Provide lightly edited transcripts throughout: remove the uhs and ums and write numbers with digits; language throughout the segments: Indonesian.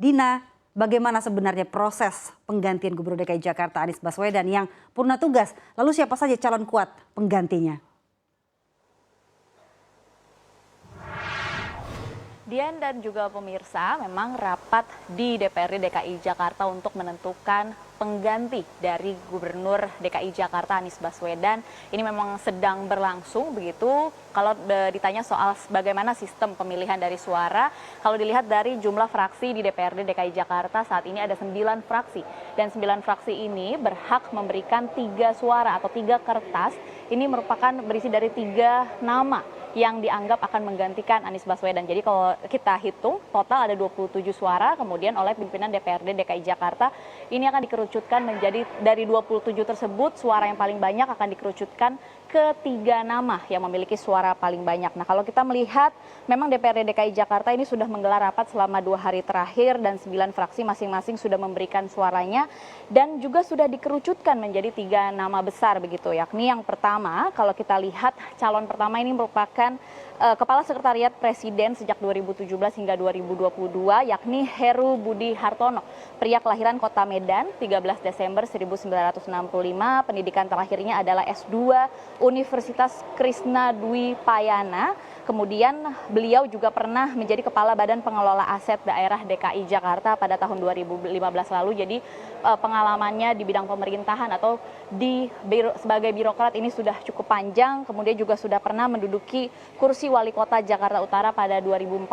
Dina, bagaimana sebenarnya proses penggantian Gubernur DKI Jakarta Anies Baswedan yang purna tugas? Lalu siapa saja calon kuat penggantinya? Dian dan juga pemirsa, memang rapat di DPRD DKI Jakarta untuk menentukan pengganti dari Gubernur DKI Jakarta Anies Baswedan. Ini memang sedang berlangsung begitu. Kalau ditanya soal bagaimana sistem pemilihan dari suara, kalau dilihat dari jumlah fraksi di DPRD DKI Jakarta saat ini ada 9 fraksi. Dan 9 fraksi ini berhak memberikan 3 suara atau 3 kertas. Ini merupakan berisi dari 3 nama yang dianggap akan menggantikan Anies Baswedan. Jadi kalau kita hitung total ada 27 suara, kemudian oleh pimpinan DPRD DKI Jakarta ini akan dikerucutkan menjadi dari 27 tersebut suara yang paling banyak akan dikerucutkan ke 3 nama yang memiliki suara paling banyak. Nah kalau kita melihat memang DPRD DKI Jakarta ini sudah menggelar rapat selama 2 hari terakhir dan 9 fraksi masing-masing sudah memberikan suaranya dan juga sudah dikerucutkan menjadi 3 nama besar begitu, yakni yang pertama kalau kita lihat calon pertama ini merupakan Kepala Sekretariat Presiden sejak 2017 hingga 2022 yakni Heru Budi Hartono, pria kelahiran Kota Medan 13 Desember 1965, pendidikan terakhirnya adalah S2 Universitas Krishna Dwi Payana. Kemudian beliau juga pernah menjadi Kepala Badan Pengelola Aset Daerah DKI Jakarta pada tahun 2015 lalu. Jadi pengalamannya di bidang pemerintahan atau sebagai birokrat ini sudah cukup panjang. Kemudian juga sudah pernah menduduki kursi Wali Kota Jakarta Utara pada 2014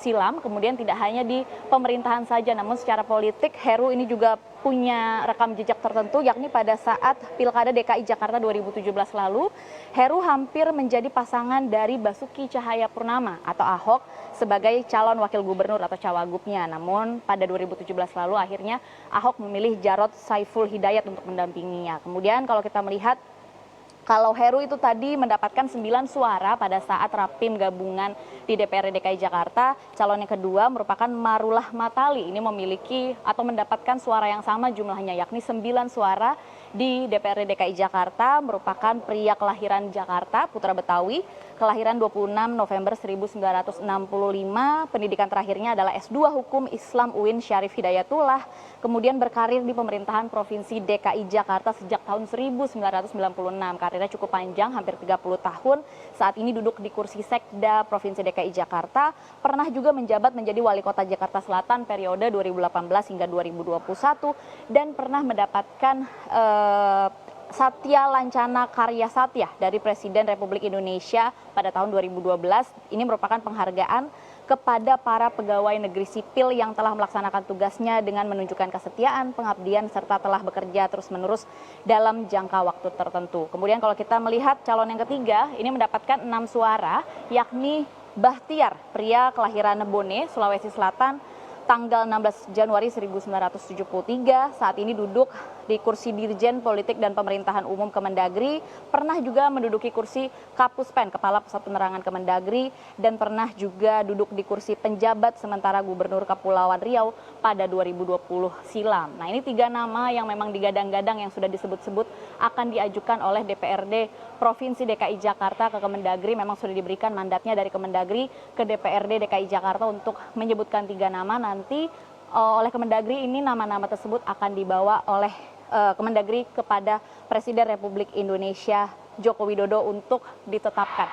silam. Kemudian tidak hanya di pemerintahan saja, namun secara politik Heru ini juga punya rekam jejak tertentu, yakni pada saat Pilkada DKI Jakarta 2017 lalu, Heru hampir menjadi pasangan dari Basuki Cahayapurnama atau Ahok sebagai calon wakil gubernur atau cawagupnya. Namun pada 2017 lalu akhirnya Ahok memilih Jarod Saiful Hidayat untuk mendampinginya. Kemudian kalau kita melihat kalau Heru itu tadi mendapatkan 9 suara pada saat rapim gabungan di DPRD DKI Jakarta, calon yang kedua merupakan Marullah Matali. Ini memiliki atau mendapatkan suara yang sama jumlahnya, yakni 9 suara di DPRD DKI Jakarta, merupakan pria kelahiran Jakarta, putra Betawi, kelahiran 26 November 1965, pendidikan terakhirnya adalah S2 Hukum Islam UIN Syarif Hidayatullah, kemudian berkarir di pemerintahan Provinsi DKI Jakarta sejak tahun 1996. Karirnya cukup panjang, hampir 30 tahun. Saat ini duduk di kursi Sekda Provinsi DKI Jakarta, pernah juga menjabat menjadi Wali Kota Jakarta Selatan periode 2018 hingga 2021 dan pernah mendapatkan Satya Lancana Karya Satya dari Presiden Republik Indonesia pada tahun 2012. Ini merupakan penghargaan kepada para pegawai negeri sipil yang telah melaksanakan tugasnya dengan menunjukkan kesetiaan, pengabdian, serta telah bekerja terus-menerus dalam jangka waktu tertentu. Kemudian kalau kita melihat calon yang ketiga, ini mendapatkan 6 suara, yakni Bahtiar, pria kelahiran Bone, Sulawesi Selatan, tanggal 16 Januari 1973, saat ini duduk di kursi Dirjen Politik dan Pemerintahan Umum Kemendagri, pernah juga menduduki kursi Kapuspen, Kepala Pusat Penerangan Kemendagri, dan pernah juga duduk di kursi penjabat sementara Gubernur Kepulauan Riau pada 2020 silam. Nah ini 3 nama yang memang digadang-gadang yang sudah disebut-sebut akan diajukan oleh DPRD Provinsi DKI Jakarta ke Kemendagri, memang sudah diberikan mandatnya dari Kemendagri ke DPRD DKI Jakarta untuk menyebutkan 3 nama. Nanti oleh Kemendagri ini nama-nama tersebut akan dibawa oleh Kemendagri kepada Presiden Republik Indonesia Joko Widodo untuk ditetapkan.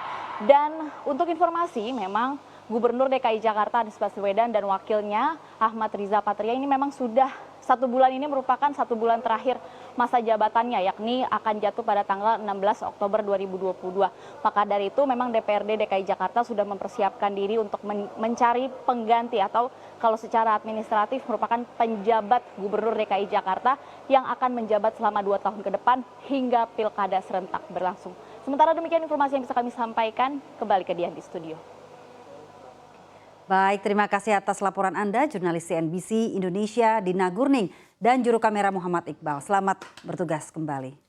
Dan untuk informasi memang Gubernur DKI Jakarta Anies Baswedan dan wakilnya Ahmad Riza Patria ini memang sudah 1 bulan ini merupakan 1 bulan terakhir masa jabatannya, yakni akan jatuh pada tanggal 16 Oktober 2022. Maka dari itu memang DPRD DKI Jakarta sudah mempersiapkan diri untuk mencari pengganti atau kalau secara administratif merupakan penjabat Gubernur DKI Jakarta yang akan menjabat selama 2 tahun ke depan hingga Pilkada serentak berlangsung. Sementara demikian informasi yang bisa kami sampaikan, kembali ke Dian di studio. Baik, terima kasih atas laporan Anda, jurnalis CNBC Indonesia Dina Gurning dan juru kamera Muhammad Iqbal. Selamat bertugas kembali.